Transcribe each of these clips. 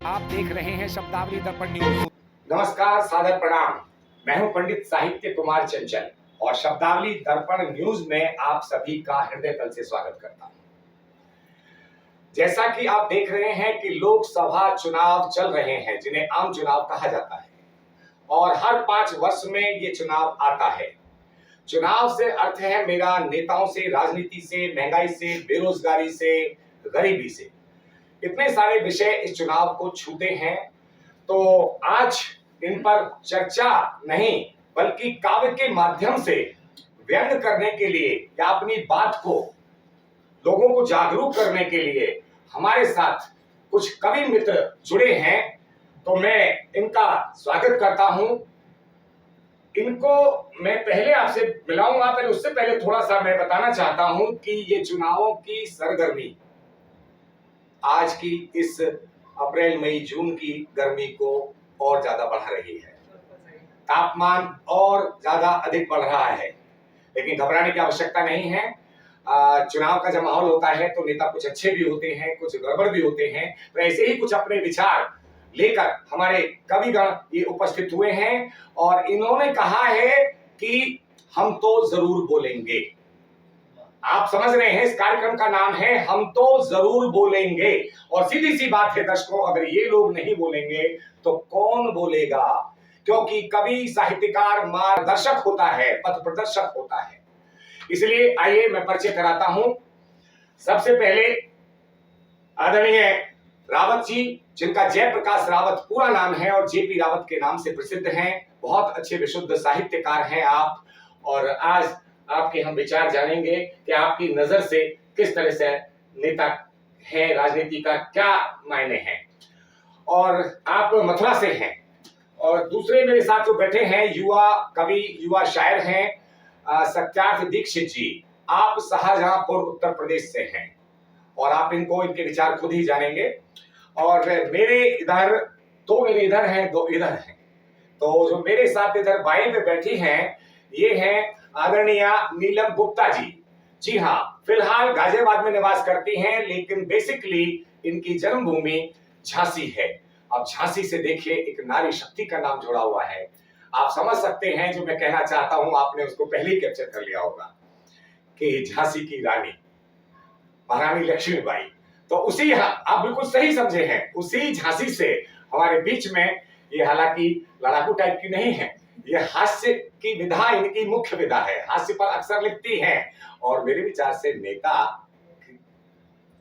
आप देख रहे हैं शब्दावली दर्पण न्यूज। नमस्कार, सादर प्रणाम। मैं हूं पंडित साहित्य कुमार चंचल और शब्दावली दर्पण न्यूज में आप सभी का हृदय तल से स्वागत करता हूं। जैसा कि आप देख रहे हैं कि लोकसभा चुनाव चल रहे हैं, जिन्हें आम चुनाव कहा जाता है, और हर 5 वर्ष में ये चुनाव आता है। चुनाव से अर्थ है मेरा नेताओं से, राजनीति से, महंगाई से, बेरोजगारी से, गरीबी से। इतने सारे विषय इस चुनाव को छूते हैं, तो आज इन पर चर्चा नहीं बल्कि काव्य के माध्यम से व्यंग करने के लिए या अपनी बात को लोगों को जागरूक करने के लिए हमारे साथ कुछ कवि मित्र जुड़े हैं, तो मैं इनका स्वागत करता हूं। इनको मैं पहले आपसे मिलाऊंगा, पहले उससे पहले थोड़ा सा मैं बताना चाहता हूं कि ये चुनावों की सरगर्मी आज की इस अप्रैल मई जून की गर्मी को और ज्यादा बढ़ा रही है। तापमान और ज्यादा अधिक बढ़ रहा है, लेकिन घबराने की आवश्यकता नहीं है। चुनाव का जब माहौल होता है तो नेता कुछ अच्छे भी होते हैं, कुछ गड़बड़ भी होते हैं। तो ऐसे ही कुछ अपने विचार लेकर हमारे कविगण ये उपस्थित हुए हैं और इन्होंने कहा है कि हम तो जरूर बोलेंगे। आप समझ रहे हैं, इस कार्यक्रम का नाम है हम तो जरूर बोलेंगे। और सीधी सी बात है दर्शकों, अगर ये लोग नहीं बोलेंगे तो कौन बोलेगा? क्योंकि कवि, साहित्यकार मार्गदर्शक होता है, पथ प्रदर्शक होता है। इसलिए आइए मैं परिचय कराता हूं। सबसे पहले आदरणीय रावत जी, जिनका जयप्रकाश रावत पूरा नाम है और जेपी रावत के नाम से प्रसिद्ध हैं। बहुत अच्छे विशुद्ध साहित्यकार हैं आप, और आज आपके हम विचार जानेंगे कि आपकी नजर से किस तरह से नेता है, राजनीति का क्या मायने हैं। और आप मथुरा से हैं। और दूसरे मेरे साथ जो बैठे हैं युवा कवि, युवा शायर हैं सत्यार्थ दीक्षित जी। आप शाहजहांपुर उत्तर प्रदेश से हैं और आप इनके विचार खुद ही जानेंगे। और मेरे इधर हैं, 2 इधर हैं। तो जो मेरे साथ इधर बाएं पे बैठी हैं, ये हैं आदरणीय नीलम गुप्ता जी। जी हाँ, फिलहाल गाजियाबाद में निवास करती हैं, लेकिन बेसिकली इनकी जन्मभूमि झांसी है। अब झांसी से देखिए, एक नारी शक्ति का नाम जुड़ा हुआ है। आप समझ सकते हैं जो मैं कहना चाहता हूं, आपने उसको पहले ही कैप्चर कर लिया होगा कि झांसी की रानी महारानी लक्ष्मीबाई। तो उसी, आप बिल्कुल सही समझे हैं, उसी झांसी से हमारे बीच में, ये हालांकि लड़ाकू टाइप की नहीं है, ये हास्य की विधा इनकी मुख्य विधा है। हास्य पर अक्सर लिखती हैं और मेरे विचार से नेता,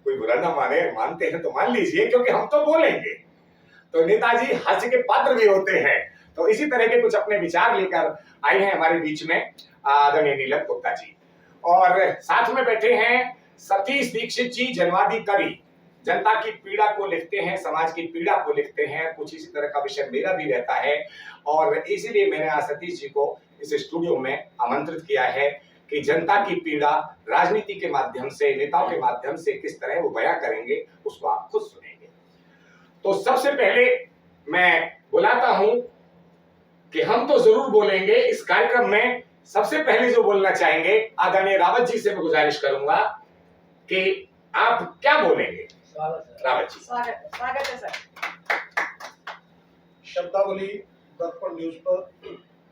कोई बुरा ना माने, मानते हैं तो मान लीजिए, क्योंकि हम तो बोलेंगे। तो नेताजी हास्य के पात्र भी होते हैं। तो इसी तरह के कुछ अपने विचार लेकर आए हैं हमारे बीच में आदरणीय नीलम गुप्ता जी। और साथ में बैठे हैं सतीश दीक्षित जी, जनवादी कवि। जनता की पीड़ा को लिखते हैं, समाज की पीड़ा को लिखते हैं। कुछ इसी तरह का विषय मेरा भी रहता है और इसीलिए मैंने आज सतीश जी को इस स्टूडियो में आमंत्रित किया है कि जनता की पीड़ा राजनीति के माध्यम से, नेताओं के माध्यम से किस तरह वो बयां करेंगे, उसको आप खुद सुनेंगे। तो सबसे पहले मैं बुलाता हूं कि हम तो जरूर बोलेंगे इस कार्यक्रम में। सबसे पहले जो बोलना चाहेंगे, आदरणीय रावत जी से मैं गुजारिश करूंगा कि आप क्या बोलेंगे। रावत जी, स्वागत है सर। शब्दावली दर्पण न्यूज पर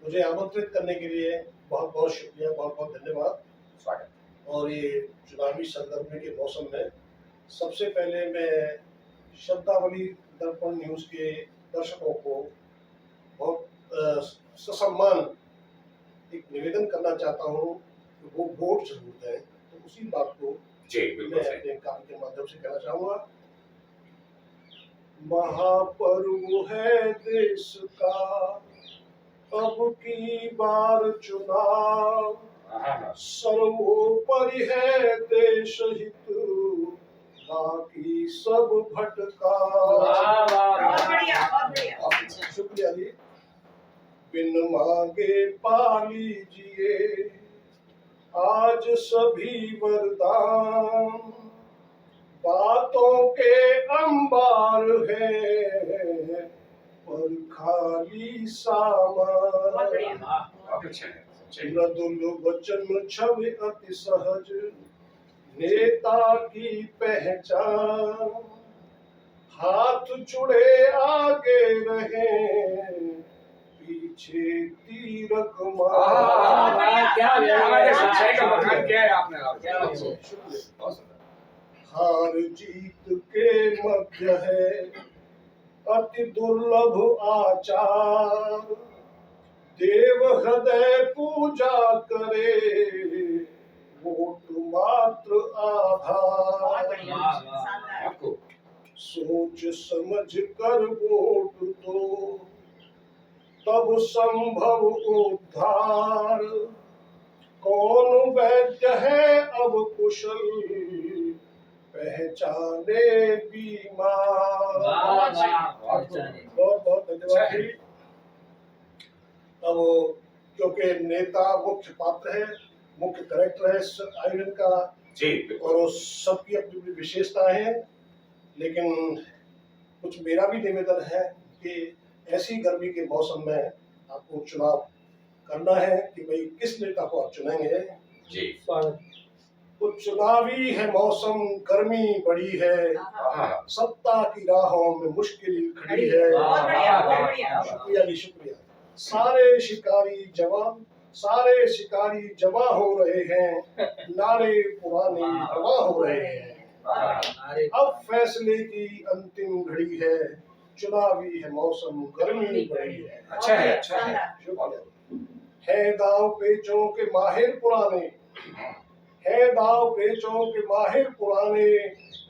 मुझे आमंत्रित करने के लिए बहुत बहुत शुक्रिया, बहुत बहुत धन्यवाद। स्वागत। और ये चुनावी सरगर्मी के मौसम में सबसे पहले मैं शब्दावली दर्पण न्यूज के दर्शकों को बहुत ससम्मान एक निवेदन करना चाहता हूँ कि वो वोट जरूर दें। तो उसी बात को जी बिल्कुल मैं अपने काम के माध्यम से कहना चाहूंगा। महापर्व है देश का, अब की बार चुनाव, सर्वोपरि है देश हित, बाकी सब भटका। शुक्रिया जी। बिन मांगे पा लीजिए आज सभी वरदान, बातों के अंबार है पर खाली सामान। मृदुल वचन छवि अति सहज, नेता की पहचान, हाथ जुड़े आगे रहे, पीछे तीर कमान। क्या बढ़िया। सच्चाई का बखान किया है आपने। क्या बात है। शुक्रिया। बहुत सुंदर। हार जीत के मध्य है अति दुर्लभ आचार, देव हृदय पूजा करे, वोट मात्र बहुत आधार। बढ़िया। वाह, वाह। शानदार। आपको सोच समझ कर वोट दो, तब संभव उद्धार। कौन वैद्य है अब कुशल, पहचाने बीमार। बहुत बढ़िया। बहुत बहुत धन्यवाद जी। अब क्योंकि नेता मुख्य पात्र है, मुख्य कैरेक्टर है इस आयोजन का, जी बिल्कुल। और सबकी अपनी अपनी विशेषताएं हैं, लेकिन कुछ मेरा भी निवेदन है कि ऐसी गर्मी के मौसम में आपको चुनाव करना है कि भाई किस नेता को आप चुनेंगे। जी तो चुनावी है मौसम, गर्मी बड़ी है, हाँ, सत्ता की राहों में मुश्किल खड़ी है। बहुत बढ़िया, बहुत बढ़िया। शुक्रिया जी, शुक्रिया। सारे शिकारी जमा हो रहे हैं, नारे पुराने हवा हो रहे हैं। अब फैसले की अंतिम घड़ी है, चुनावी है मौसम, गर्मी बड़ी है। अच्छा है, अच्छा है। शुक्रिया। है दाव पेचों के माहिर पुराने, है दाव पेचों के माहिर पुराने,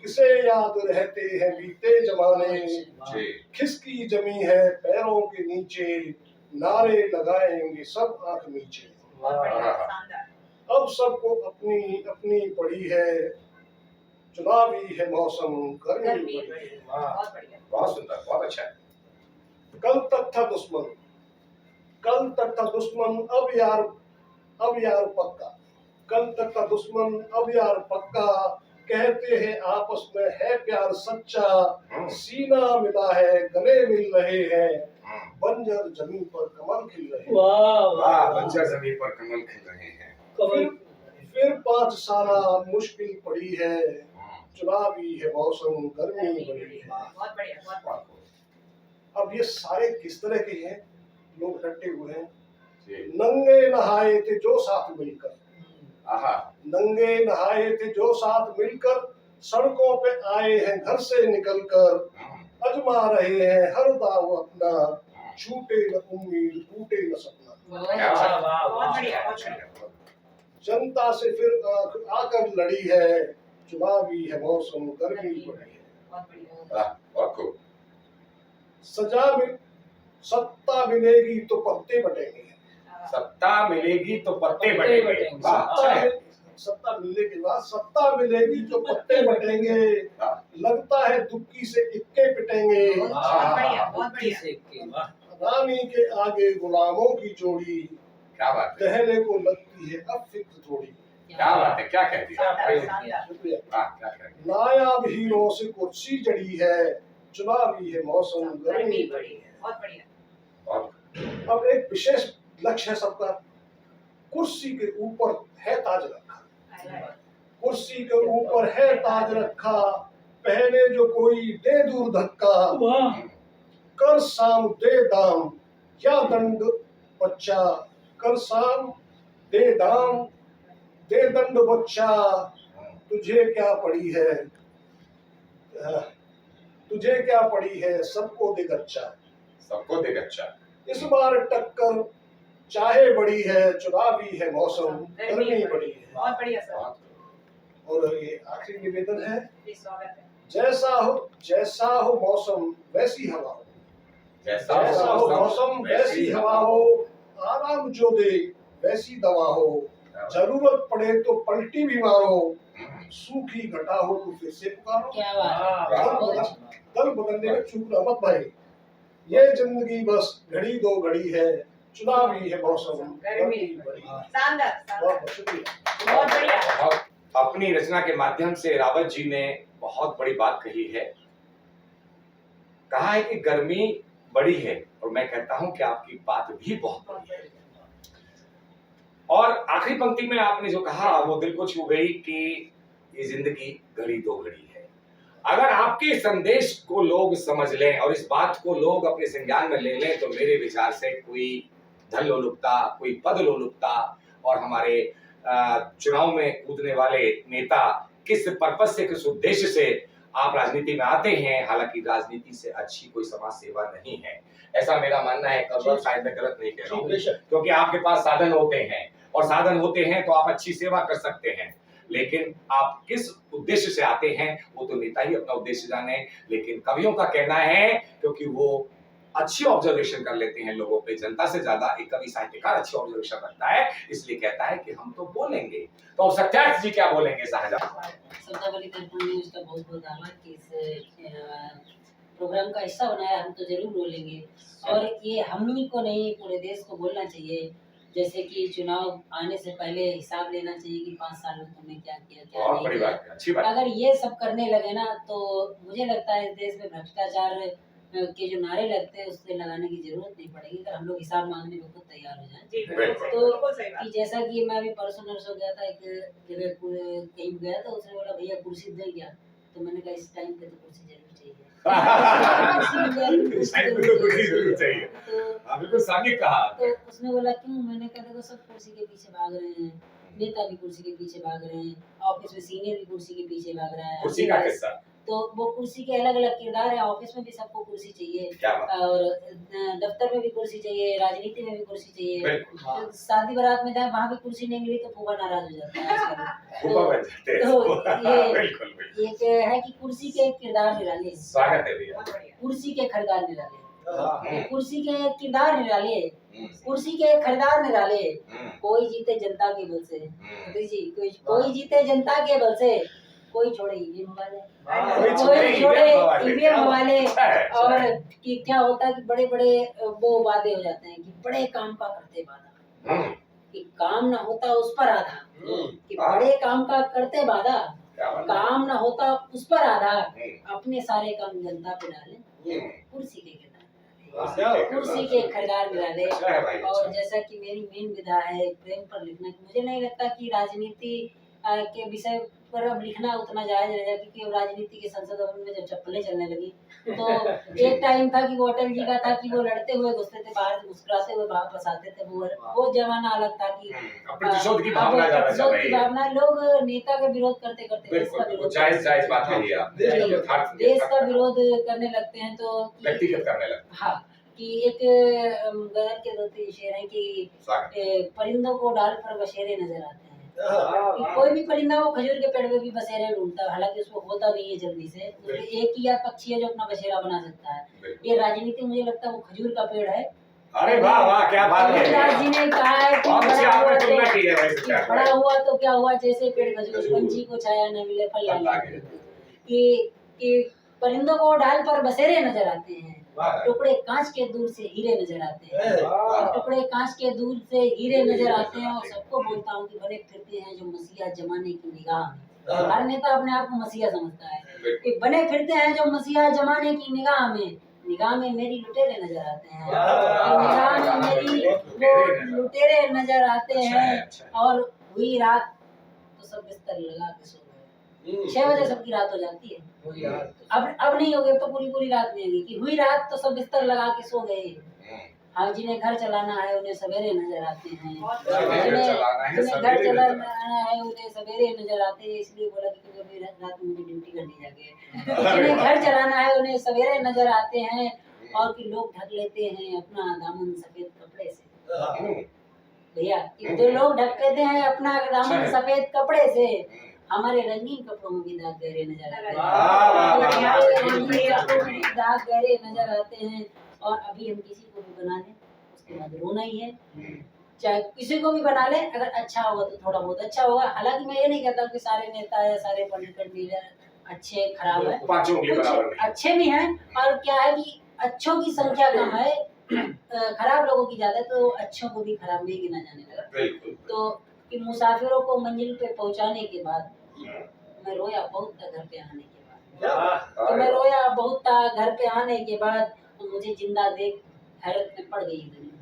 किसे याद रहते हैं बीते जमाने। जी खिसकी जमी है पैरों के नीचे, नारे लगाएंगे सब आंख नीचे। बहुत बढ़िया, शानदार। अब सबको अपनी अपनी पड़ी है, चुनावी है मौसम, गर्मी गर्मी बड़ी बड़ी है। है। बहुत बढ़िया। बहुत सुंदर, बहुत अच्छा है। कल तक था दुश्मन, कल तक था दुश्मन, अब यार पक्का। कल तक था दुश्मन, अब यार पक्का, कहते हैं आपस में है प्यार सच्चा। सीना मिला है, गले मिल रहे हैं, बंजर जमीन पर कमल खिल रहे हैं। वाह, बंजर जमीन पर कमल खिल रहे हैं। फिर 5 साला मुश्किल पड़ी है, चुनावी है मौसम, गर्मी बड़ी है। बहुत बढ़िया, बहुत बढ़िया। अब ये सारे किस तरह के हैं, लोग इकट्ठे हुए हैं। जी नंगे नहाए थे जो साथ मिलकर, आहा, नंगे नहाए थे जो साथ मिलकर, सड़कों पे आए हैं घर से निकलकर, अजमा रहे हैं हर दाव अपना, छूटे न उम्मीद टूटे न सपना। क्या बात है। बहुत बढ़िया, बहुत बढ़िया। जनता से फिर आकर लड़ी है, चुनावी है मौसम, गर्मी बड़ी है। बहुत बढ़िया। वाह, बहुत खूब। सत्ता मिलेगी तो पत्ते बटेंगे। सत्ता मिलेगी तो पत्ते बटेंगे। वाह, अच्छा है। सत्ता मिलने के बाद सत्ता मिलेगी तो पत्ते बटेंगे, लगता है दुक्की से इक्के पिटेंगे। बहुत बढ़िया, बहुत बढ़िया। रानी के आगे गुलामों की जोड़ी, क्या बात है, कहने को लगती है अब फिक्र थोड़ी। क्या बात है, क्या कह दिया। शानदार, शानदार। शुक्रिया। वाह, क्या कह दिया। नायाब हीरों से कुर्सी जड़ी है, चुनावी है मौसम, गर्मी बड़ी है। बहुत बढ़िया। बहुत अब एक विशेष लक्ष्य है सबका, कुर्सी के ऊपर है ताज रखा, कुर्सी के ऊपर है ताज रखा, पहले जो कोई दे दूर धक्का, कर साम दे दाम या दंड बच्चा, कर साम दे दाम दे दंड बच्चा, तुझे क्या पड़ी है, तुझे क्या पड़ी है, सबको दे गच्चा। सबको देख अच्छा। इस बार टक्कर चाहे बड़ी है, चुनावी है मौसम, गर्मी बड़ी है। बहुत बढ़िया सर। बहुत और ये आखिरी निवेदन है, जी, स्वागत है। जैसा हो मौसम वैसी हवा हो, जैसा जैसा हो मौसम वैसी हवा हो, आराम जो दे वैसी दवा हो, जरूरत पड़े तो पलटी भी मारो, सूखी घटा हो तो फिर से पुकारो। क्या बात। दल बदलने में चूकना मत भाई, ये जिंदगी बस घड़ी दो घड़ी है, चुनावी है मौसम, गर्मी बड़ी है। शानदार, बहुत शानदार। बहुत शुक्रिया। बहुत बढ़िया। और अपनी रचना के माध्यम से रावत जी ने बहुत बड़ी बात कही है। कहा है कि गर्मी बड़ी है, और मैं कहता हूं कि आपकी बात भी बहुत बहुत बड़ी है। बढ़िया। और आखिरी पंक्ति में आपने जो कहा वो दिल को छू गई कि ये जिंदगी घड़ी दो घड़ी है। अगर आपके संदेश को लोग समझ लें और इस बात को लोग अपने संज्ञान में ले लें तो मेरे विचार से कोई धन लोलुपता, कोई पद लोलुपता और हमारे चुनाव में कूदने वाले नेता किस पर्पज से, किस उद्देश्य से आप राजनीति में आते हैं, हालांकि राजनीति से अच्छी कोई समाज सेवा नहीं है, ऐसा मेरा मानना है। कभी शायद मैं गलत नहीं कह रहा हूँ, क्योंकि आपके पास साधन होते हैं और साधन होते हैं तो आप अच्छी सेवा कर सकते हैं, लेकिन आप किस उद्देश्य से आते हैं वो तो नेता ही अपना उद्देश्य जाने। लेकिन कवियों का कहना है, क्योंकि वो अच्छी ऑब्जर्वेशन कर लेते हैं लोगों पे, जनता से ज्यादा एक कवि साहित्यकार अच्छी ऑब्जर्वेशन करता है, इसलिए कहता है कि हम तो बोलेंगे। तो सत्यार्थ जी क्या बोलेंगे शाहजहां? शब्दावली दर्पण न्यूज का बहुत बहुत आभार कि इस प्रोग्राम का हिस्सा बनाया। हम तो जरूर बोलेंगे और ये हम ही को नहीं पूरे देश को बोलना चाहिए। जैसे कि चुनाव आने से पहले हिसाब लेना चाहिए कि 5 साल में तुमने क्या किया, क्या बहुत नहीं बड़ी किया। बात है, अच्छी बात। अगर ये सब करने लगे ना तो मुझे लगता है इस देश में भ्रष्टाचार के जो नारे लगते हैं उससे लगाने की जरूरत नहीं पड़ेगी, अगर हम लोग हिसाब मांगने में खुद तैयार हो जाएं। जी, तो सही बात। कि जैसा कि मैं अभी परसों नरसों गया था, एक जगह कहीं गया था, उसने बोला भैया कुर्सी दे क्या, तो मैंने कहा इस टाइम पे तो कुर्सी जरूर चाहिए। जरूर चाहिए। तो बिल्कुल सामने कहा। तो उसने बोला क्यों, मैंने कहा देखो सब कुर्सी के पीछे भाग रहे हैं, नेता भी कुर्सी के पीछे भाग रहे हैं, ऑफिस में सीनियर भी कुर्सी के पीछे भाग रहा है। कुर्सी का किस्सा, तो वो कुर्सी के अलग अलग किरदार है, ऑफिस में भी सबको कुर्सी चाहिए क्या बात। और दफ्तर में भी कुर्सी चाहिए, राजनीति में भी कुर्सी चाहिए। बिल्कुल। तो शादी बारात में जाए वहाँ भी कुर्सी नहीं मिली तो फूफा नाराज हो जाता है आजकल। फूफा बन जाते हैं। तो ये बिल्कुल बिल्कुल। एक है कि कुर्सी के किरदार निराले, स्वागत है भैया। बहुत बढ़िया। कुर्सी के खरीदार निराले, हम्म, कुर्सी के किरदार निराले, हम्म, कुर्सी के खरीदार निराले। हम्म, कोई जीते जनता के बल से, हम्म। जी कोई जीते जनता के बल से, कोई छोड़े ईवीएम वाले, कोई कोई छोड़े ईवीएम वाले। अच्छा है, अच्छा और है। कि क्या होता है कि बड़े बड़े वो वादे हो जाते हैं कि बड़े काम का करते वादा, हम्म, कि काम ना होता उस पर आधा, कि हाँ। बड़े काम का करते वादा, क्या बात है। काम ना होता उस पर आधा, हम्म, अपने सारे काम जनता पे डाले, हम्म। कुर्सी के किरदार वाह, कुर्सी के खरीदार निराले। अच्छा है भाई, और अच्छा। जैसा कि मेरी मेन विधा है प्रेम पर लिखना, मुझे नहीं लगता कि राजनीति के विषय पर अब लिखना उतना जायज रहेगा, क्योंकि अब राजनीति के संसद भवन में जब चप्पलें चलने लगी तो एक टाइम था कि वो अटल जी का था कि वो लड़ते हुए घुसते थे बाहर से, मुस्कुराते हुए वापस आते थे। वो जमाना अलग था कि अब प्रतिशोध की भावना ज्यादा चल प्रतिशोध रही की है। भावना, लोग नेता का विरोध करते करते देश का बिल्कुल विरोध जायज जायज बात है ये आप यथार्थ देश का विरोध करने लगते हैं। तो व्यक्तिगत करने लगते हाँ, कि एक गदर के 2-3 शेर हैं कि हैं। स्वागत। परिंदों को डाल पर बसेरे नजर आते हैं। कि हाँ। कोई भी परिंदा वो खजूर के पेड़ पे भी बसेरे ढूंढता है, हालांकि उसको होता नहीं है जल्दी से, उसमें एक ही या पक्षी है जो अपना बसेरा बना सकता है। बिल्कुल। ये राजनीति मुझे लगता है वो खजूर का पेड़ है। अरे वाह वाह क्या बात है। रविदास जी ने कहा है कि बहुत अच्छी बड़ा आपने हुआ तुलना तो की है भाई कि सत्यार्थ बड़ा भाई। हुआ तो क्या हुआ, जैसे पेड़ खजूर, खजूर। पंछी को छाया न मिले फल फल लागे। लागे। कि परिंदों को डाल पर बसेरे नजर आते हैं, वाह। टुकड़े कांच के दूर से हीरे नजर आते हैं। वाह। टुकड़े कांच के दूर से हीरे नजर आते हैं। और सबको बोलता हूँ कि बने फिरते हैं जो मसीहा जमाने की निगाह में। हर नेता अपने आप को मसीहा समझता है कि बने फिरते हैं जो मसीहा जमाने की निगाह में मेरी लुटेरे नजर आते हैं। निगाह में मेरी वो लुटेरे नजर आते हैं। और हुई रात तो सब बिस्तर लगा के सो गए। 6 बजे सबकी रात हो जाती है। अब नहीं होगी, अब तो पूरी रात नहीं होगी। कि हुई रात तो सब बिस्तर लगा के सो गए। हाँ, जिन्हें घर चलाना है उन्हें सवेरे नजर आते हैं। जिन्हें घर चलाना है उन्हें सवेरे नजर आते हैं। इसलिए बोला कि क्योंकि अभी रात में मुझे ड्यूटी करनी जाके। जिन्हें घर चलाना है उन्हें सवेरे नजर आते हैं। और कि लोग ढक लेते हैं अपना दामन सफेद कपड़े से। भैया, कि जो लोग ढक लेते हैं अपना दामन सफेद कपड़े से, हमारे रंगीन कपड़ों में भी दाग गहरे नजर आते हैं। दाग गहरे नजर आते हैं। और अभी हम किसी को भी बना लें उसके बाद रोना ही है। चाहे किसी को भी बना ले, अगर अच्छा होगा तो थोड़ा बहुत अच्छा होगा। हालांकि मैं ये नहीं कहता कि सारे नेता या सारे पॉलिटिकल लीडर अच्छे खराब है, पांचों उंगली बराबर कुछ नहीं। अच्छे भी हैं। और क्या है कि अच्छों की संख्या कम है, खराब लोगों की ज्यादा, तो अच्छों को भी खराब नहीं गिना जाने लगा। बिल्कुल। तो कि मुसाफिरों को मंजिल पे पहुंचाने के बाद मैं रोया बहुत था घर पे आने के बाद। तो मैं रोया बहुत था घर पे आने के बाद। तो मुझे जिंदा देख हैरत में पड़ गई दुनिया।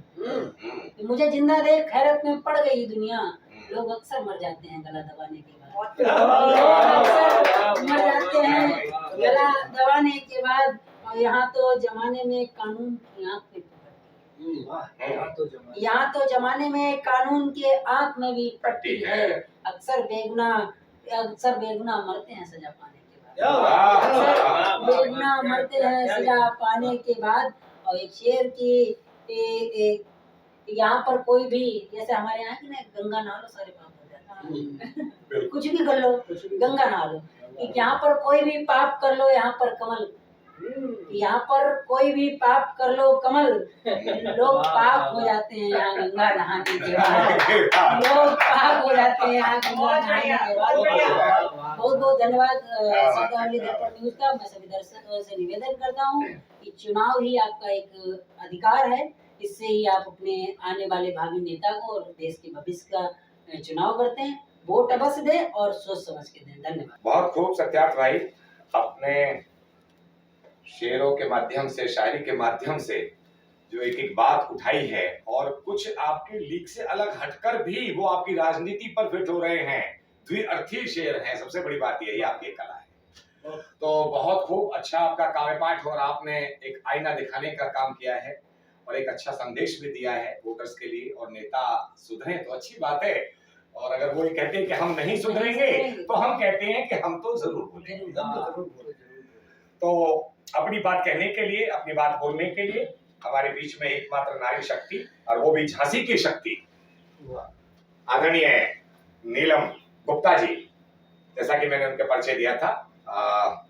कि मुझे जिंदा देख हैरत में पड़ गई दुनिया। लोग अक्सर मर जाते हैं गला दबाने के बाद। लोग अक्सर मर जाते हैं गला दबाने के बाद और यहाँ तो जमाने में कानून की आंख में यहाँ तो जमाने में कानून के आंख में भी पट्टी है। अक्सर बेगुनाह मरते हैं सजा पाने के बाद। अक्सर बेगुनाह मरते हैं सजा पाने के बाद। और एक शेर की यहाँ पर कोई भी, जैसे हमारे यहाँ की ना, गंगा नहा लो सारे पाप हो जाते हैं। कुछ भी कर लो, गंगा नहा लो। कि यहाँ पर कोई भी पाप कर लो, यहाँ पर कमल, यहाँ पर कोई भी पाप कर लो कमल, लोग पाप हो जाते हैं यहाँ गंगा नहाने के बाद। लोग पाप हो जाते हैं यहाँ गंगा नहाने के बाद। बहुत बहुत धन्यवाद शब्दावली दर्पण न्यूज का। मैं सभी दर्शकों से निवेदन करता हूँ कि चुनाव ही आपका एक अधिकार है। इससे ही आप अपने आने वाले भावी नेता को और देश के भविष्य का चुनाव करते हैं। वोट अवश्य दें और सोच समझ के दें। धन्यवाद। बहुत खूब सत्यार्थ भाई, अपने शेरों के माध्यम से, शायरी के माध्यम से जो एक एक बात उठाई है, और कुछ आपके लीक से अलग हटकर भी वो आपकी राजनीति पर फिट हो रहे हैं। द्विअर्थी शेर हैं, सबसे बड़ी बात यही आपकी कला है। तो बहुत खूब अच्छा आपका काव्य पाठ, और आपने एक आईना दिखाने का काम किया है और एक अच्छा संदेश भी दिया है वोटर्स के लिए। और नेता सुधरे तो अच्छी बात है, और अगर वो ये कहते हैं कि हम नहीं सुधरेंगे तो हम कहते हैं कि हम तो जरूर बोलेंगे। तो अपनी बात कहने के लिए, अपनी बात बोलने के लिए हमारे बीच में एकमात्र नारी शक्ति, और वो भी झांसी की शक्ति, आदरणीय नीलम गुप्ता जी। जैसा कि मैंने उनके परिचय दिया था,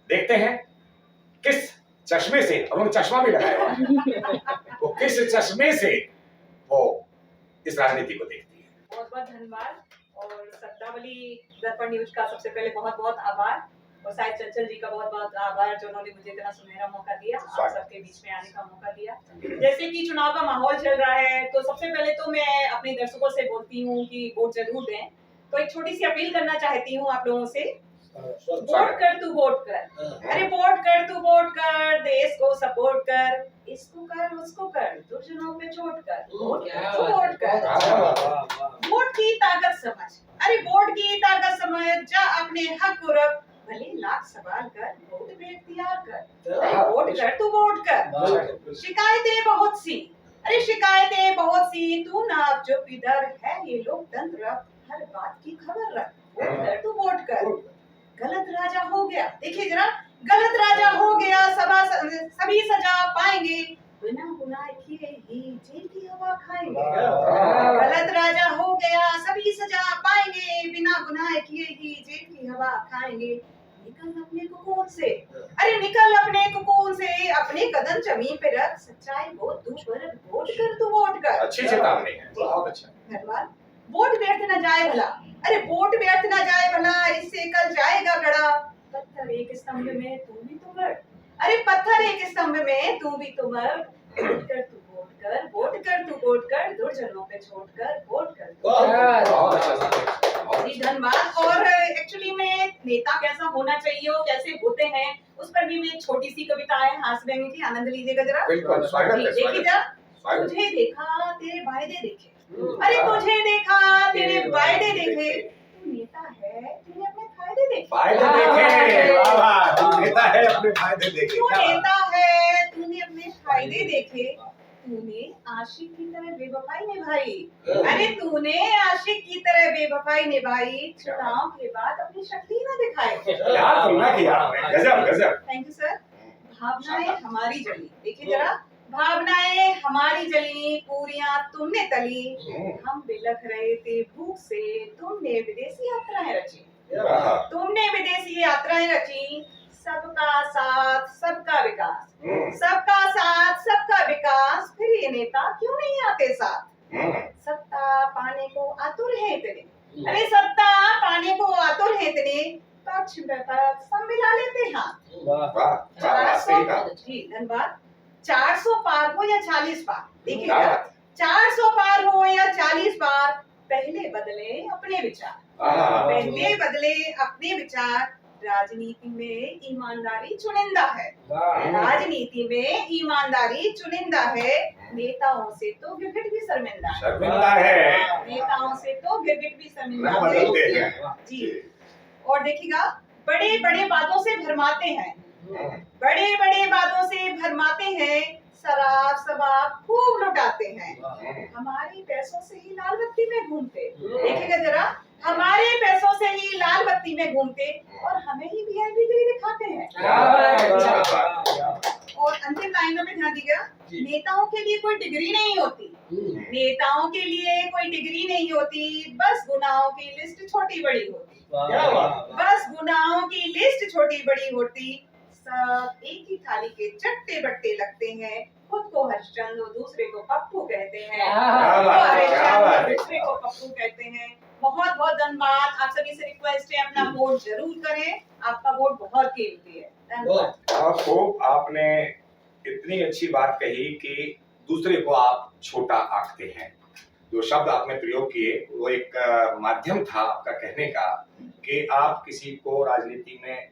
देखते हैं किस चश्मे से, और उन्होंने चश्मा भी लगाया हुआ, वो किस चश्मे से वो इस राजनीति को देखती है। बहुत बहुत धन्यवाद, और शब्दावली दर्पण न्यूज का सबसे पहले बहुत बहुत आभार, और साहिब चंचल जी का बहुत बहुत आभार जो उन्होंने मुझे इतना सुनहरा मौका दिया, आप सबके बीच में आने का मौका दिया। जैसे कि चुनाव का माहौल चल रहा है, तो सबसे पहले तो मैं अपने दर्शकों से बोलती हूँ कि वोट जरूर दें। तो एक छोटी सी अपील करना चाहती हूँ आप लोगों से, वोट कर तू वोट कर, अरे वोट कर तू वोट कर, देश को सपोर्ट कर, इसको कर उसको कर, दुर्जनों पे चोट कर, वोट कर तू वोट कर, वोट की ताकत समझ, अरे वोट की ताकत समझ, जा अपने हक को रख, भले लाख सवाल कर, वोट में इख्तियार कर, अरे वोट कर तू वोट कर। शिकायतें बहुत सी, अरे शिकायतें बहुत सी, तू ना अब जो इधर है ये लोकतंत्र, हर बात की खबर रख, वोट कर तू वोट कर। गलत राजा हो गया, देखिए जरा, गलत राजा हो गया, सभी सजा पाएंगे, बिना गुनाह किए ही जेल की हवा खाएंगे। गलत राजा हो गया, सभी सजा पाएंगे, बिना गुनाह किए ही जेल की हवा खाएंगे। निकल अपने कुकून से, अरे निकल अपने कुकून से, अपने कदम जमीन पे रख, सच्चाई वोट तू पर, वोट कर तू वोट कर। अच्छी चेतावनी है, बहुत अच्छा। धन्यवाद। वोट व्यर्थ न जाए भला, अरे वोट व्यर्थ न जाए भला, इससे कल जाएगा गड़ा, पत्थर एक स्तंभ में तू भी तो मर, अरे पत्थर एक स्तंभ में तू भी तो मर, वोट कर तू वोट कर, वोट कर तू वोट कर, दुर्जनों पे छोड़ कर, वोट कर। जी धन्यवाद। और एक्चुअली में नेता कैसा होना चाहिए और कैसे होते हैं, उस पर भी मैं छोटी सी कविता है, हास्य व्यंग्य की, आनंद लीजिएगा जरा। बिल्कुल, स्वागत है, देखिए जरा, तुझे देखा तेरे वायदे देखे, अरे तुझे देखा तेरे वायदे देखे, तू नेता है तूने अपने फायदे देखे, फायदे देखे, वाह वाह, तू नेता है अपने फायदे देखे, तू नेता है तूने अपने फायदे देखे, तूने आशिक की तरह बेवफाई निभाई, अरे तूने आशिक की तरह बेवफाई निभाई, चुनाव के बाद अपनी शक्ति न दिखाई। क्या तुलना किया आपने, गजब गजब। Thank you sir. भावनाएं हमारी जली, देखिए जरा, भावनाएं हमारी जली, पूरियां तुमने तली, हम बिलख रहे थे भूख से, तुमने विदेशी यात्राएं रची, तुमने विदेशी यात्राएं रची, सबका साथ सबका विकास, सबका साथ सबका विकास, फिर ये नेता क्यों नहीं आते साथ, सत्ता पाने को आतुर है इतने, अरे सत्ता पाने को आतुर है इतने, पक्ष विपक्ष सब मिला लेते हैं। जी धन्यवाद। 400 पार हो या 40 पार, देखिए 400 पार हो या 40 पार, पहले बदले अपने विचार, पहले बदले अपने विचार, राजनीति में ईमानदारी चुनिंदा है, राजनीति में ईमानदारी चुनिंदा है, नेताओं से तो गिरगिट भी शर्मिंदा है, नेताओं से तो गिरगिट भी शर्मिंदा है। जी, और देखिएगा, बड़े बड़े बातों से भरमाते हैं, बड़े बड़े बातों से भरमाते हैं, शराब शबाब खूब लुटाते हैं, हमारे पैसों से ही लाल बत्ती में घूमते। देखिएगा जरा, हमारे पैसों से ही लाल बत्ती में घूमते और हमें ही वीआईपी गिरी दिखाते हैं। और अंतिम लाइनों में ध्यान दीजिएगा, नेताओं के लिए कोई डिग्री नहीं होती, नेताओं के लिए कोई डिग्री नहीं होती, बस गुनाहों की लिस्ट छोटी बड़ी होती, बस गुनाहों की लिस्ट छोटी बड़ी होती। सब एक ही थाली के चट्टे बट्टे लगते हैं, खुद को हरिश्चंद्र और दूसरे को पप्पू कहते हैं, दूसरे को पप्पू कहते हैं। बहुत बहुत धन्यवाद। आप सभी से रिक्वेस्ट है, अपना वोट जरूर करें, आपका वोट बहुत कीमती है। धन्यवाद। खूब आपने इतनी अच्छी बात कही कि दूसरे को आप छोटा आंकते हैं। जो शब्द आपने प्रयोग किए वो एक माध्यम था आपका कहने का कि आप किसी को राजनीति में,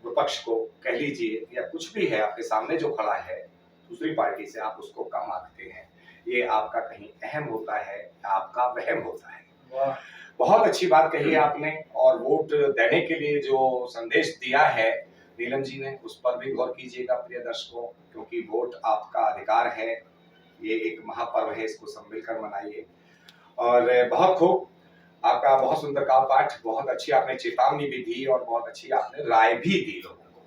विपक्ष को कह लीजिए या कुछ भी है आपके सामने जो खड़ा है दूसरी पार्टी से, आप उसको कम आंकते हैं। ये आपका कहीं अहम होता है, आपका वहम होता है। बहुत अच्छी बात कही आपने। और वोट देने के लिए जो संदेश दिया है नीलम जी ने, उस पर भी गौर कीजिएगा प्रिय दर्शकों, क्योंकि वोट आपका अधिकार है। ये एक महापर्व है, इसको संभल कर मनाइए। और बहुत खूब, आपका बहुत सुंदर काव्य पाठ, बहुत अच्छी आपने चेतावनी भी दी और बहुत अच्छी आपने राय भी दी लोगों को।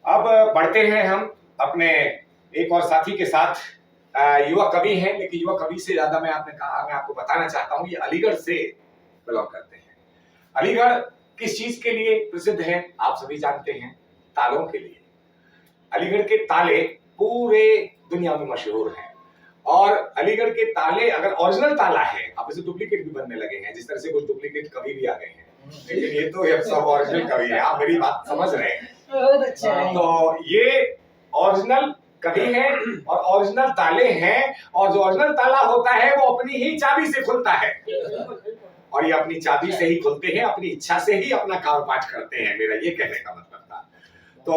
अब बढ़ते हैं हम अपने एक और साथी के साथ। युवा कवि हैं, लेकिन युवा कवि से ज्यादा मैं आपको बताना चाहता हूँ, ये अलीगढ़ से बिलोंग करते हैं। अलीगढ़ किस चीज के लिए प्रसिद्ध है आप सभी जानते हैं, तालों के लिए। अलीगढ़ के ताले पूरे दुनिया में मशहूर हैं। और अलीगढ़ के ताले अगर ओरिजिनल ताला है, अब इसे डुप्लीकेट भी बनने लगे हैं, जिस तरह से कुछ डुप्लीकेट कवि भी आ गए हैं, लेकिन ये तो सब ओरिजिनल कवि है। आप मेरी बात समझ रहे हैं। बहुत अच्छा है। तो ये ओरिजिनल कवि हैं और ओरिजिनल ताले हैं, और जो ओरिजिनल ताला होता है वो अपनी ही चाबी से खुलता है, और ये अपनी चाबी से ही खुलते हैं, अपनी इच्छा से ही अपना काव्य पाठ करते हैं। मेरा ये कहने का मतलब था। तो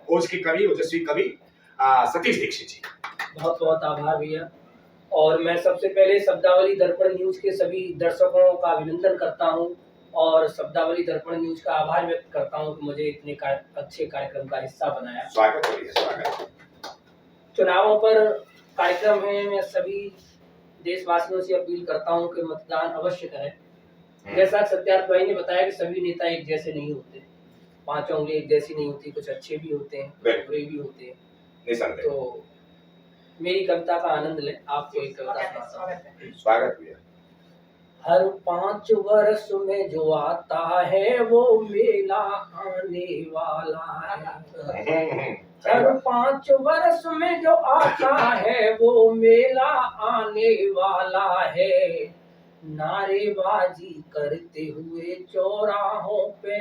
ओज के कवि, ओजस्वी कवि सतीश दीक्षित जी, बहुत बहुत आभार भैया। और मैं सबसे पहले शब्दावली दर्पण न्यूज के सभी दर्शकों का अभिनंदन करता हूं और शब्दावली दर्पण न्यूज का आभार व्यक्त करता हूं कि मुझे इतने अच्छे कार्यक्रम का हिस्सा बनाया। स्वागत करिए, स्वागत। चुनावों पर कार्यक्रम है, मैं सभी देशवासियों से अपील करता हूं कि मतदान अवश्य करें। जैसा सत्यार्थ भाई ने बताया कि सभी नेता एक जैसे नहीं होते, पांचों उंगली एक जैसी नहीं होती, कुछ अच्छे भी होते हैं, बुरे भी होते हैं। तो मेरी कविता का आनंद लें। आपको एक कविता सुनाता हूं। स्वागत भैया। हर 5 वर्ष में जो आता है वो मेला आने वाला है। हर 5 वर्ष में जो आता है वो मेला आने वाला है। नारेबाजी करते हुए चौराहों पे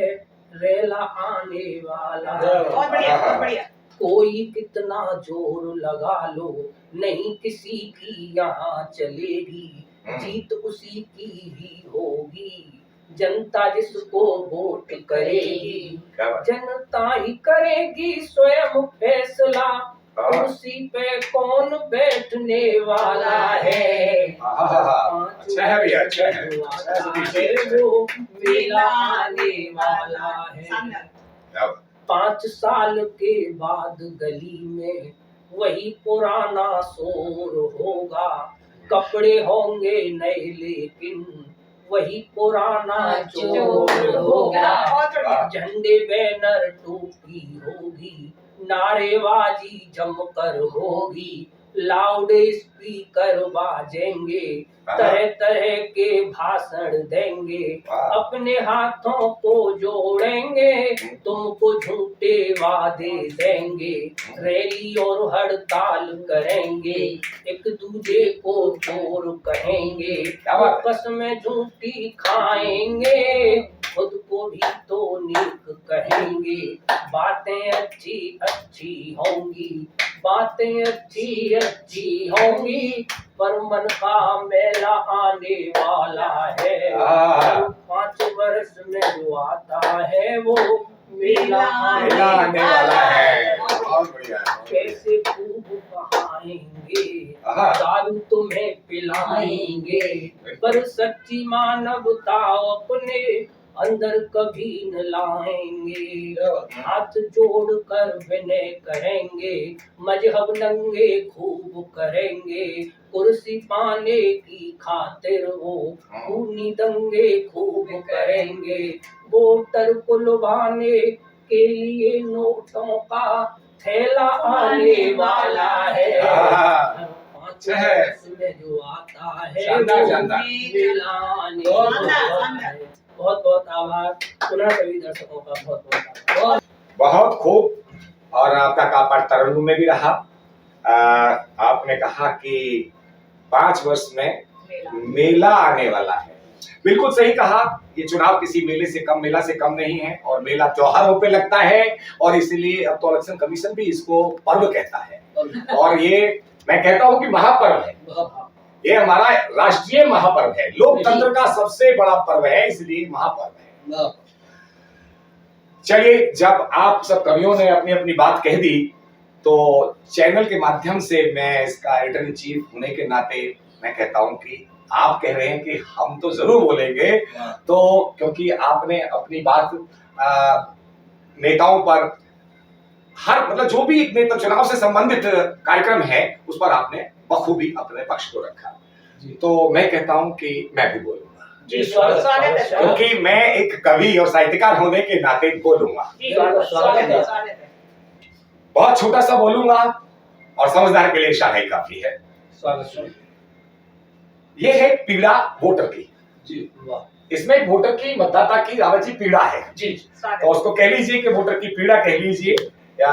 रेला आने वाला है। बहुत बढ़िया, बहुत बढ़िया। कोई कितना जोर लगा लो, नहीं किसी की यहाँ चलेगी, जीत उसी की ही होगी। जनता जिसको वोट करेगी, जनता ही करेगी स्वयं फैसला, कुर्सी पे कौन बैठने वाला है। अच्छा है भैया, अच्छा है। वो मेला आने वाला है। 5 साल के बाद गली में वही पुराना शोर होगा, कपड़े होंगे नए लेकिन वही पुराना चोर होगा। झंडे बैनर टोपी होगी, नारेबाजी जमकर होगी, लाउड स्पीकर बाजेंगे, तरह तरह के भाषण देंगे, अपने हाथों को जोड़ेंगे, तुमको झूठे वादे देंगे, रैली और हड़ताल करेंगे, एक दूजे को चोर कहेंगे, कसमें झूठी खाएंगे, खुद को भी तो नीक कहेंगे। बातें अच्छी अच्छी होंगी, बातें अच्छी अच्छी होंगी, पर मन का मेला आने वाला है। 5 वर्ष में जो आता है वो मेला आने वाला है। बहुत बढ़िया। कैसे खूब बहाएंगे, दारू तुम्हें पिलाएंगे, पर सच्ची मानवता अपने अंदर कभी न लाएंगे, हाथ जोड़ कर विनय करेंगे, मजहब नंगे खूब करेंगे, कुर्सी पाने की खातिर वो खूनी दंगे खूब करेंगे, वोटर को लुभाने के लिए नोटों का थैला आने वाला है, पाँच वर्ष में जो आता है शानदार, शानदार। मिलाने वाला है। बहुत बहुत आभार पुनः सभी दर्शकों का बहुत बहुत आभार। बहुत खूब। और आपका कापड़ तरन्नुम में भी रहा। आपने कहा कि 5 वर्ष में मेला आने वाला है। बिल्कुल सही कहा। ये चुनाव किसी मेले से कम, मेला से कम नहीं है, और मेला त्योहारों पे लगता है, और इसलिए अब तो इलेक्शन कमीशन भी इसको पर्व कहता है, और ये मैं कहता हूँ कि महापर्व है। ये हमारा राष्ट्रीय महापर्व है, लोकतंत्र का सबसे बड़ा पर्व है, इसलिए महापर्व है। चलिए, जब आप सब कवियों ने अपनी अपनी बात कह दी, तो चैनल के माध्यम से मैं इसका एडिटर इन चीफ होने के नाते मैं कहता हूं कि आप कह रहे हैं कि हम तो जरूर बोलेंगे, तो क्योंकि आपने अपनी बात नेताओं पर, हर मतलब जो भी नेता चुनाव से संबंधित कार्यक्रम है उस पर आपने बखूबी अपने पक्ष को रखा। तो मैं कहता हूं कि मैं भी बोलूंगा, जी स्वागत है। क्योंकि मैं एक कवि और साहित्यकार होने के नाते बोलूंगा। बहुत छोटा सा बोलूंगा, और समझदार के लिए शायद ही काफी है। स्वागत। ये है पीड़ा वोटर की। जी वाह। इसमें वोटर की, मतदाता की, रावत जी पीड़ा है। जी, तो उसको कह लीजिए कि वोटर की पीड़ा कह लीजिए, या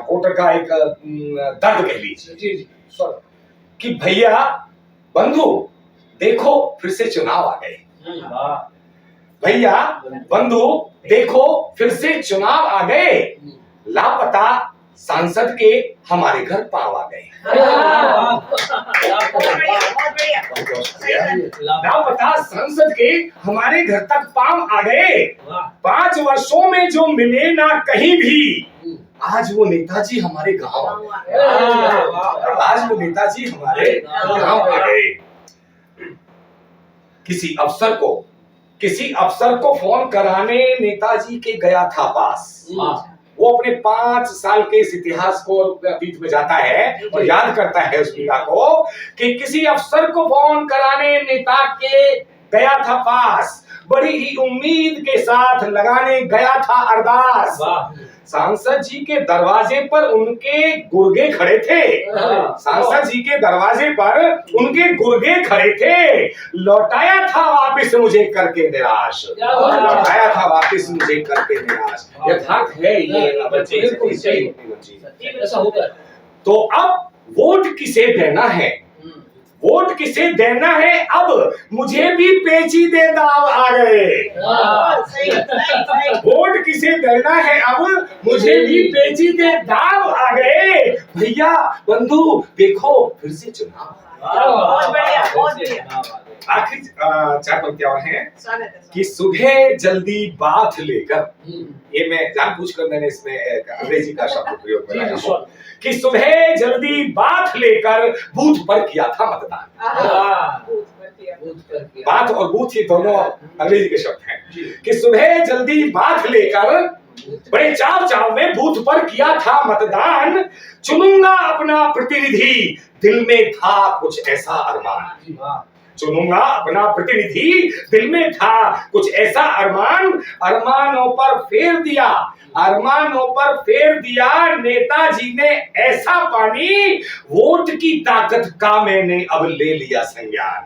वोटर का एक दर्द कह लीजिए। जी जी, कि भैया बंधु देखो फिर से चुनाव आ गए। वाह। भैया बंधु देखो फिर से चुनाव आ गए, लापता सांसद के हमारे घर पाव आ गए। लापता सांसद के हमारे घर तक पाव आ गए। 5 वर्षों में जो मिले ना कहीं भी, आज वो नेताजी हमारे गांव आ गए। आज वो नेताजी हमारे गांव आ गए। किसी अफसर को फोन कराने नेताजी के गया था पास। वो अपने 5 साल के इस इतिहास को अतीत में जाता है और याद करता है उस पीड़ा को, कि किसी अफसर को फोन कराने नेता के गया था पास, बड़ी ही उम्मीद के साथ लगाने गया था अरदास। सांसद जी के दरवाजे पर उनके गुर्गे खड़े थे। सांसद जी के दरवाजे पर उनके गुर्गे खड़े थे। लौटाया था वापस मुझे करके निराश। लौटाया था वापस मुझे करके निराश। यथार्थ है ये। ऐसा होगा। तो अब वोट किसे देना है? वोट किसे देना है? अब मुझे भी पेचीदे दाव आ गए। वोट किसे देना है? अब मुझे भी पेचीदे दाव आ गए। भैया बंधु देखो फिर से चुनाव। बहुत बढ़िया, बहुत बढ़िया। आखिर 4 पंक्तियां और हैं कि सुबह जल्दी बात लेकर, ये मैं जानबूझकर मैंने इसमें अंग्रेजी का शब्द प्रयोग किया कि सुबह जल्दी बात लेकर बूथ पर किया था मतदान। बात और बूथ ये दोनों अंग्रेजी के शब्द हैं। कि सुबह जल्दी बात लेकर बड़े चाव में बूथ पर किया था मतदान। चुनूंगा अपना प्रतिनिधि, दिल में था कुछ ऐसा अरमान। चुनूंगा अपना प्रतिनिधि, दिल में था कुछ ऐसा अरमान। अरमानों पर फेर दिया नेताजी ने ऐसा पानी। वोट की ताकत का मैंने अब ले लिया संज्ञान।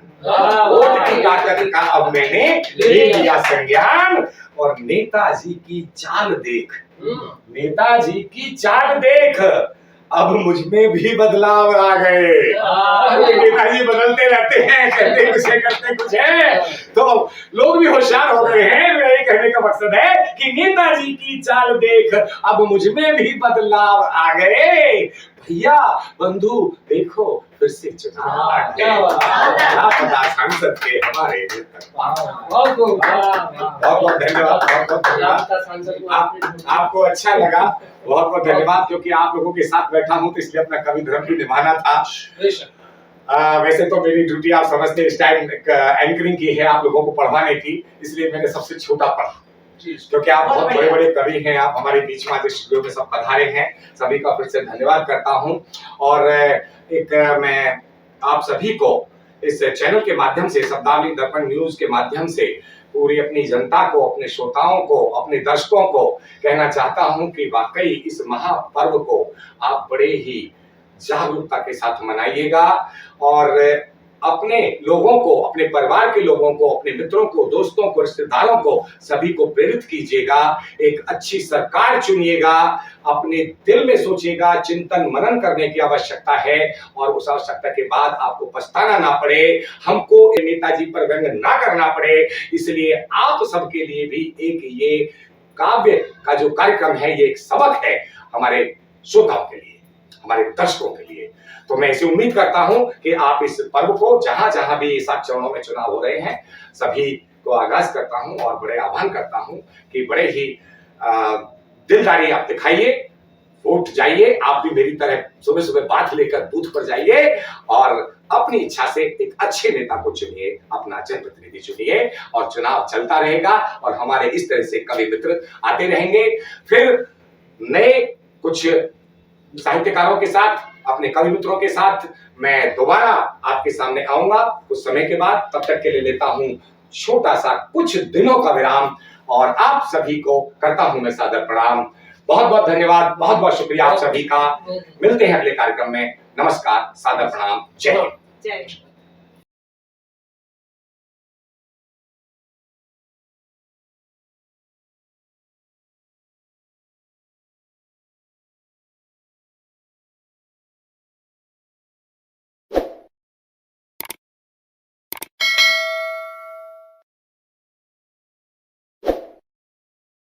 वोट की ताकत का अब मैंने ले लिया संज्ञान। और नेताजी की चाल देख, अब मुझ में भी बदलाव आ गए। नेताजी बदलते रहते हैं, कहते कुछ है करते कुछ है, तो लोग भी होशियार हो गए हैं। मेरा ये कहने का मकसद है कि नेताजी की चाल देख, अब मुझ में भी बदलाव आ गए। भैया बंधु देखो फिर से चुनाव आ गए। लापता सांसद के हमारे घर तक। बहुत बहुत धन्यवाद। आपको अच्छा लगा, बहुत बहुत धन्यवाद, क्योंकि आप लोगों के साथ बैठा हूं तो इसलिए अपना कवि धर्म भी निभाना था। वैसे तो मेरी ड्यूटी आप समझते हैं इस टाइम एंकरिंग की है, आप लोगों को पढ़वाने की, इसलिए मैंने सबसे छोटा पढ़ा, क्योंकि आप बहुत बड़े बड़े कवि हैं, आप हमारे बीच में आज स्टूडियो में सब पधारे हैं, सभी का फिर से धन्यवाद करता हूं। और एक मैं आप सभी को इस चैनल के माध्यम से, शब्दावली दर्पण न्यूज के माध्यम से पूरी अपनी जनता को, अपने श्रोताओं को, अपने दर्शकों को कहना चाहता हूं कि वाकई इस महापर्व को आप बड़े ही जागरूकता के साथ मनाइएगा और अपने लोगों को, अपने परिवार के लोगों को, अपने मित्रों को, दोस्तों को, रिश्तेदारों को, सभी को प्रेरित कीजिएगा। एक अच्छी सरकार चुनिएगा, अपने दिल में सोचिएगा, चिंतन मनन करने की आवश्यकता है और उस आवश्यकता के बाद आपको पछताना ना पड़े, हमको नेताजी पर व्यंग ना करना पड़े। इसलिए आप सबके लिए भी एक ये काव्य का जो कार्यक्रम है, ये एक सबक है हमारे श्रोताओं के लिए, हमारे दर्शकों के लिए। तो मैं इसे उम्मीद करता हूं कि आप इस पर्व को जहां जहां भी 7 चरणों में चुनाव हो रहे हैं, सभी को आगाज करता हूं और बड़े आह्वान करता हूं कि बड़े ही दिलदारी आप दिखाइए, वोट जाइए, आप भी मेरी तरह सुबह सुबह बात लेकर बूथ पर जाइए और अपनी इच्छा से एक अच्छे नेता को चुनिए, अपना जनप्रतिनिधि चुनिए और चुनाव चलता रहेगा और हमारे इस तरह से कवि मित्र आते रहेंगे। फिर नए कुछ साहित्यकारों के साथ, अपने कवि मित्रों के साथ मैं दोबारा आपके सामने आऊंगा कुछ समय के बाद। तब तक के लिए लेता हूं छोटा सा कुछ दिनों का विराम और आप सभी को करता हूं मैं सादर प्रणाम। बहुत बहुत धन्यवाद, बहुत बहुत शुक्रिया आप सभी का। मिलते हैं अगले कार्यक्रम में। नमस्कार, सादर प्रणाम, जय हिंद। जय